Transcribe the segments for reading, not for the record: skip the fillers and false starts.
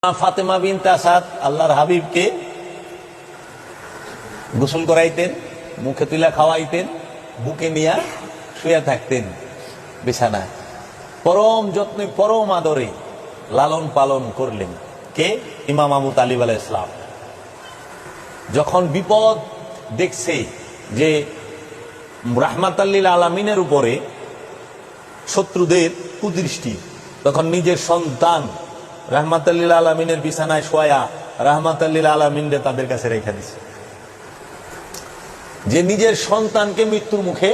ফাতেমা বিনতে আসাদ আল্লাহর হাবিবকে গোসল করাইতেন, মুখে তুলা খাওয়াইতেন, বুকে নিয়ে শুয়ে থাকতেন বিছানায়। পরম যত্নে পরম আদরে লালন পালন করলেন কে? ইমাম আবু তালিব আলাইহিস সালাম। যখন বিপদ দেখছে যে রাহমাতাল লিল আলামিনের উপরে শত্রুদের কুদৃষ্টি, তখন নিজের সন্তান রাহমাতাল লিল আলামিনের বিছানায় শোয়া রাহমাতাল লিল আলামিনরে তাদের কাছে রেখে দিছে। যে নিজের সন্তানকে মৃত্যুর মুখে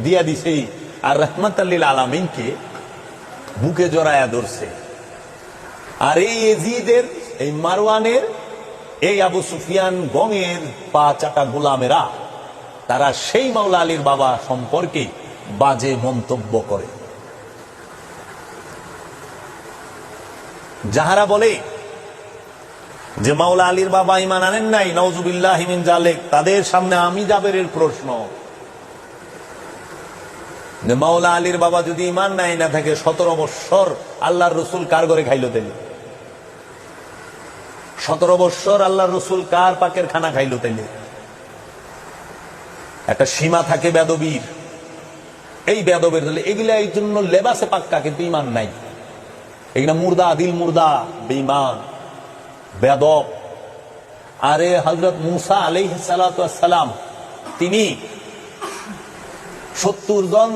দিয়া দিছে আর রাহমাতাল লিল আলামিনকে বুকে জড়ায়া ধরছে। আর এই ইয়াজিদের, এই মারওয়ানের, এই আবু সুফিয়ান গঙের পা চাটা গোলামেরা তারা সেই মাওলা আলীর বাবা সম্পর্কে বাজে মন্তব্য করে। যাহারা বলে যে মাওলা আলীর বাবা ঈমান আনেন নাই, নাউজুবিল্লাহি মিন যালিক, তাদের সামনে আমি জাবেরের প্রশ্ন যে মাওলা আলীর বাবা যদি ঈমান নাই না থাকে 17 বৎসর আল্লাহর রসুল কার ঘরে খাইল? তাইলে 17 বৎসর আল্লাহর রসুল কার পাকের খানা খাইল? তাইলে একটা সীমা থাকে বেদবীর। এই বেদবের এগুলা এই জন্য লেবাসে পাক্কা, কিন্তু ঈমান নাই। এগুলা মুর্দা, দিল মুর্দা, বেঈমান, বেদব। আরে হযরত মূসা আলাইহিস সালাতু ওয়াস সালাম তিনি 70 জন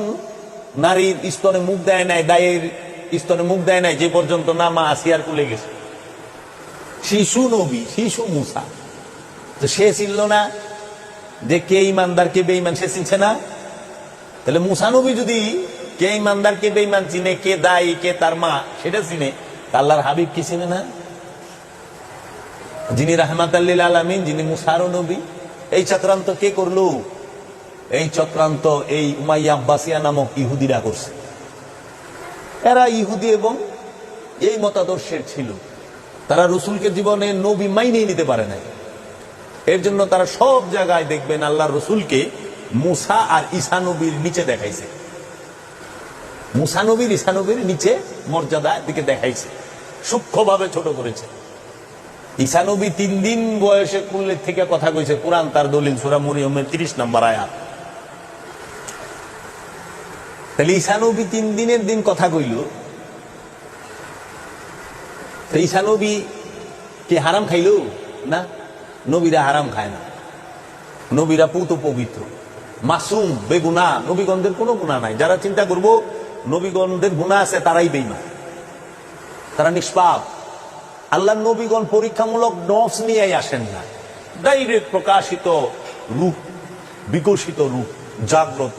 নারীর স্তনে মুখ দেয় নাই, গায়ের স্তনে মুখ দেয় নাই, যে পর্যন্ত না মা আসিয়ার কুলে গেছে। শিশু নবী, শিশু মূসা, তো সে চিনল না যে কে ইমানদার কে বেঈমান? সে চিনছে না। তাহলে মূসা নবী যদি কে ইমানদার কে বেঈমান চিনে, কে দায়ী কে তার মা সেটা চিনে, আল্লাহর হাবিব কি চিনে না? যিনি রাহমাতাল লিল আলামিন, যিনি মূসার নবী। এই চক্রান্ত কে করলো? এই চক্রান্ত এই উমাইয়া আব্বাসিয়া নামক ইহুদিরা করছে। এরা ইহুদি এবং এই মতাদর্শের ছিল। তারা রসুলকে জীবনে নবী মাইনেই নিতে পারে নাই। এর জন্য তারা সব জায়গায় দেখবেন আল্লাহর রসুলকে মূসা আর ঈসা নবীর নিচে দেখাইছে। মূসা নবীর ঈসা নবীর নিচে মর্যাদার দিকে দেখাইছে, সূক্ষ্মভাবে ছোট করেছে। ঈসা নবী 3 দিন বয়সে কুলের থেকে কথা কইছে, কুরআন তার দলিল, সূরা মরিয়মের 30 নম্বর আয়াত। তাহলে ঈসা নবী 3 দিনের দিন কথা কইল। ঈসা নবী কি হারাম খাইল? না, নবীরা হারাম খায় না। নবীরা পুত পবিত্র, মাসুম, বেগুনাহ। নবীগণদের কোনো গুনাহ নাই। যারা চিন্তা করবো নবীগণদের গুনাহ আছে তারাই বেঈমান, তারা নিষ্পাপ। আল্লাহর নবীগণ পরীক্ষামূলক নফস নিয়ে আসেন না, ডাইরেক্ট প্রকাশিত রূপ, বিকশিত রূপ, জাগ্রত।